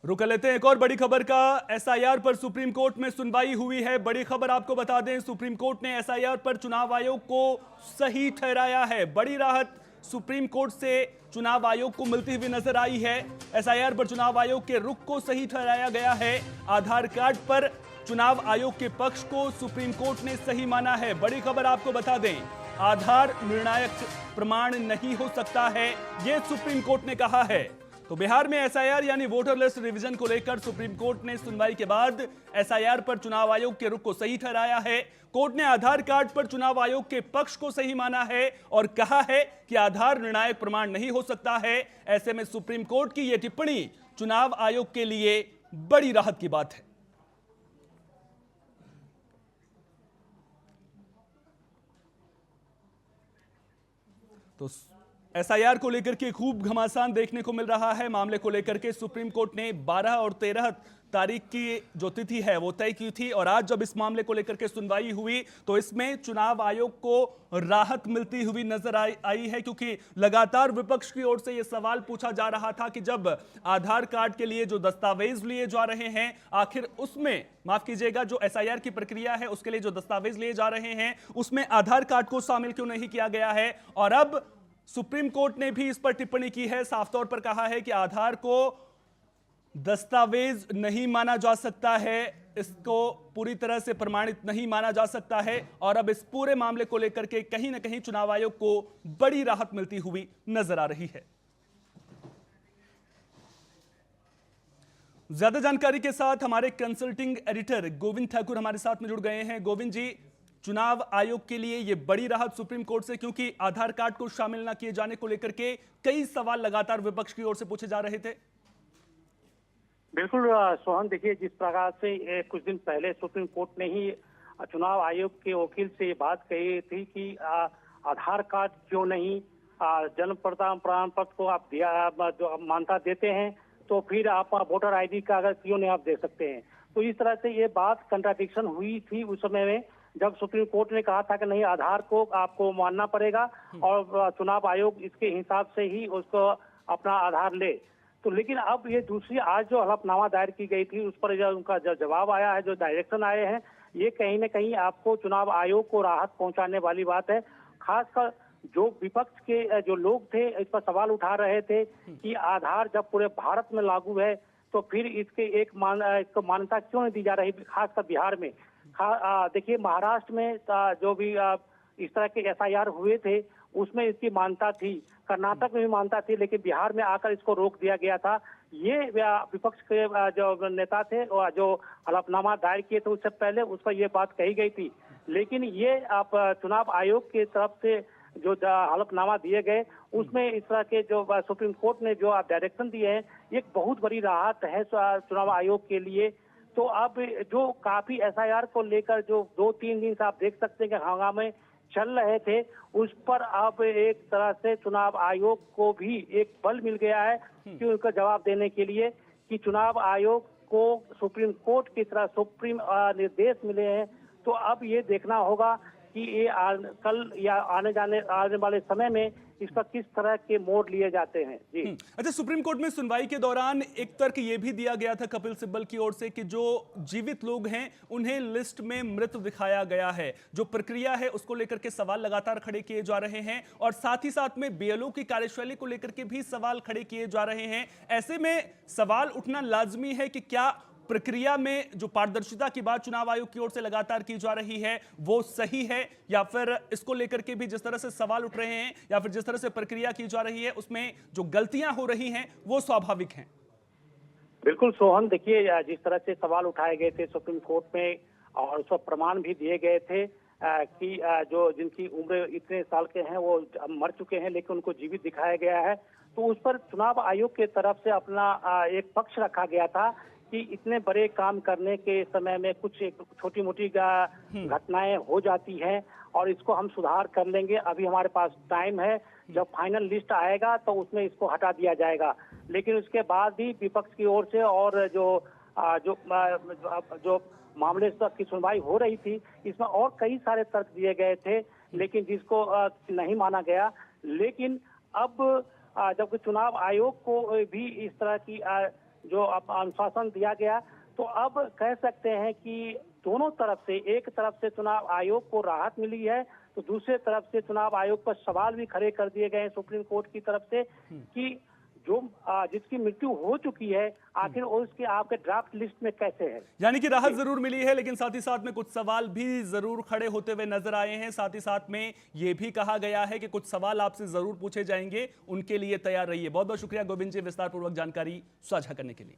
रुक लेते हैं एक और बड़ी खबर का। एसआईआर पर सुप्रीम कोर्ट में सुनवाई हुई है। बड़ी खबर आपको बता दें, सुप्रीम कोर्ट ने एसआईआर पर चुनाव आयोग को सही ठहराया है। बड़ी राहत सुप्रीम कोर्ट से चुनाव आयोग को मिलती हुई नजर आई है। एसआईआर पर चुनाव आयोग के रुख को सही ठहराया गया है। आधार कार्ड पर चुनाव आयोग के पक्ष को सुप्रीम कोर्ट ने सही माना है। बड़ी खबर आपको बता दें, आधार निर्णायक प्रमाण नहीं हो सकता है, यह सुप्रीम कोर्ट ने कहा है। तो बिहार में एसआईआर यानी वोटर लिस्ट रिवीजन को लेकर सुप्रीम कोर्ट ने सुनवाई के बाद एसआईआर पर चुनाव आयोग के रुख को सही ठहराया है। कोर्ट ने आधार कार्ड पर चुनाव आयोग के पक्ष को सही माना है और कहा है कि आधार निर्णायक प्रमाण नहीं हो सकता है। ऐसे में सुप्रीम कोर्ट की यह टिप्पणी चुनाव आयोग के लिए बड़ी राहत की बात है। तो एसआईआर को लेकर के खूब घमासान देखने को मिल रहा है। मामले को लेकर के सुप्रीम कोर्ट ने 12 और 13 तारीख की जो तिथि है वो तय की थी और आज जब इस मामले को लेकर के सुनवाई हुई तो इसमें चुनाव आयोग को राहत मिलती हुई नजर आई है, क्योंकि लगातार विपक्ष की ओर से यह सवाल पूछा जा रहा था कि जब आधार कार्ड के लिए जो दस्तावेज लिए जा रहे हैं, आखिर उसमें माफ कीजिएगा जो एसआईआर की प्रक्रिया है उसके लिए जो दस्तावेज लिए जा रहे हैं उसमें आधार कार्ड को शामिल क्यों नहीं किया गया है। और अब सुप्रीम कोर्ट ने भी इस पर टिप्पणी की है, साफ तौर पर कहा है कि आधार को दस्तावेज नहीं माना जा सकता है, इसको पूरी तरह से प्रमाणित नहीं माना जा सकता है। और अब इस पूरे मामले को लेकर के कहीं ना कहीं चुनाव आयोग को बड़ी राहत मिलती हुई नजर आ रही है। ज्यादा जानकारी के साथ हमारे कंसल्टिंग एडिटर गोविंद ठाकुर हमारे साथ में जुड़ गए हैं। गोविंद जी, चुनाव आयोग के लिए यह बड़ी राहत सुप्रीम कोर्ट से, क्योंकि आधार कार्ड को शामिल न किए जाने को लेकर के कई सवाल लगातार विपक्ष की ओर से पूछे जा रहे थे। बिल्कुल सोहन, देखिए जिस प्रकार से कुछ दिन पहले सुप्रीम कोर्ट ने ही चुनाव आयोग के वकील से ये बात कही थी कि आधार कार्ड क्यों नहीं, जन्म प्रमाण पत्र को आप जो मान्यता देते हैं तो फिर आप वोटर आईडी का अगर क्यों नहीं आप दे सकते हैं। तो इस तरह से ये बात कंट्राडिक्शन हुई थी उस समय में, जब सुप्रीम कोर्ट ने कहा था कि नहीं आधार को आपको मानना पड़ेगा और चुनाव आयोग इसके हिसाब से ही उसको अपना आधार ले। तो लेकिन अब ये दूसरी आज जो हलफनामा दायर की गई थी उस पर जो उनका जवाब आया है, जो डायरेक्शन आए हैं, ये कहीं ना कहीं आपको चुनाव आयोग को राहत पहुंचाने वाली बात है। खासकर जो विपक्ष के जो लोग थे इस पर सवाल उठा रहे थे कि आधार जब पूरे भारत में लागू है तो फिर इसके इसको मान्यता क्यों नहीं दी जा रही, खासकर बिहार में। देखिए महाराष्ट्र में जो भी इस तरह के एसआईआर हुए थे उसमें इसकी मान्यता थी, कर्नाटक में भी मान्यता थी, लेकिन बिहार में आकर इसको रोक दिया गया था। ये विपक्ष के जो नेता थे और जो हलफनामा दायर किए थे उससे पहले उस पर यह बात कही गई थी। लेकिन ये आप चुनाव आयोग की तरफ से जो हलफनामा दिए गए उसमें इस तरह के जो सुप्रीम कोर्ट ने जो डायरेक्शन दिए हैं, एक बहुत बड़ी राहत है चुनाव आयोग के लिए। तो अब जो काफी एसआईआर को लेकर जो 2-3 दिन से आप देख सकते हैं कि हंगामे चल रहे थे, उस पर अब एक तरह से चुनाव आयोग को भी एक बल मिल गया है कि उनका जवाब देने के लिए कि चुनाव आयोग को सुप्रीम कोर्ट की तरह सुप्रीम निर्देश मिले हैं। तो अब ये देखना होगा कि ये कल या आने वाले समय में इस पर किस तरह के मोड़ लिए जाते हैं। जी अच्छा, सुप्रीम कोर्ट में सुनवाई के दौरान एक तर्क ये भी दिया गया था कपिल सिब्बल की ओर से कि जो जीवित लोग हैं उन्हें लिस्ट में मृत दिखाया गया है। जो प्रक्रिया है उसको लेकर के सवाल लगातार खड़े किए जा रहे हैं और साथ ही साथ में बीएलओ की कार्यशैली को लेकर के भी सवाल खड़े किए जा रहे हैं। ऐसे में सवाल उठना लाजमी है कि क्या प्रक्रिया में जो पारदर्शिता की बात चुनाव आयोग की ओर से लगातार की जा रही है वो सही है, या फिर इसको लेकर के भी जिस तरह से सवाल उठ रहे हैं या फिर जिस तरह से प्रक्रिया की जा रही है उसमें जो गलतियां हो रही हैं वो स्वाभाविक हैं। बिल्कुल सोहन, देखिए जिस तरह से सवाल उठाए गए थे सुप्रीम कोर्ट में और उस पर प्रमाण भी दिए गए थे कि जो जिनकी उम्र इतने साल के हैं वो मर चुके हैं लेकिन उनको जीवित दिखाया गया है, तो उस पर चुनाव आयोग की तरफ से अपना एक पक्ष रखा गया था कि इतने बड़े काम करने के समय में कुछ छोटी मोटी घटनाएं हो जाती हैं और इसको हम सुधार कर लेंगे, अभी हमारे पास टाइम है, जब फाइनल लिस्ट आएगा तो उसमें इसको हटा दिया जाएगा। लेकिन उसके बाद भी विपक्ष की ओर से और जो मामले की सुनवाई हो रही थी इसमें और कई सारे तर्क दिए गए थे, लेकिन जिसको नहीं माना गया। लेकिन अब जबकि चुनाव आयोग को भी इस तरह की जो अनुशासन दिया गया, तो अब कह सकते हैं कि दोनों तरफ से, एक तरफ से चुनाव आयोग को राहत मिली है तो दूसरे तरफ से चुनाव आयोग पर सवाल भी खड़े कर दिए गए हैं सुप्रीम कोर्ट की तरफ से कि जो जिसकी मृत्यु हो चुकी है आखिर उसके आपके ड्राफ्ट लिस्ट में कैसे है। यानी कि राहत जरूर मिली है, लेकिन साथ ही साथ में कुछ सवाल भी जरूर खड़े होते हुए नजर आए हैं। साथ ही साथ में यह भी कहा गया है कि कुछ सवाल आपसे जरूर पूछे जाएंगे, उनके लिए तैयार रहिए। बहुत बहुत शुक्रिया गोविंद जी, विस्तारपूर्वक जानकारी साझा करने के लिए।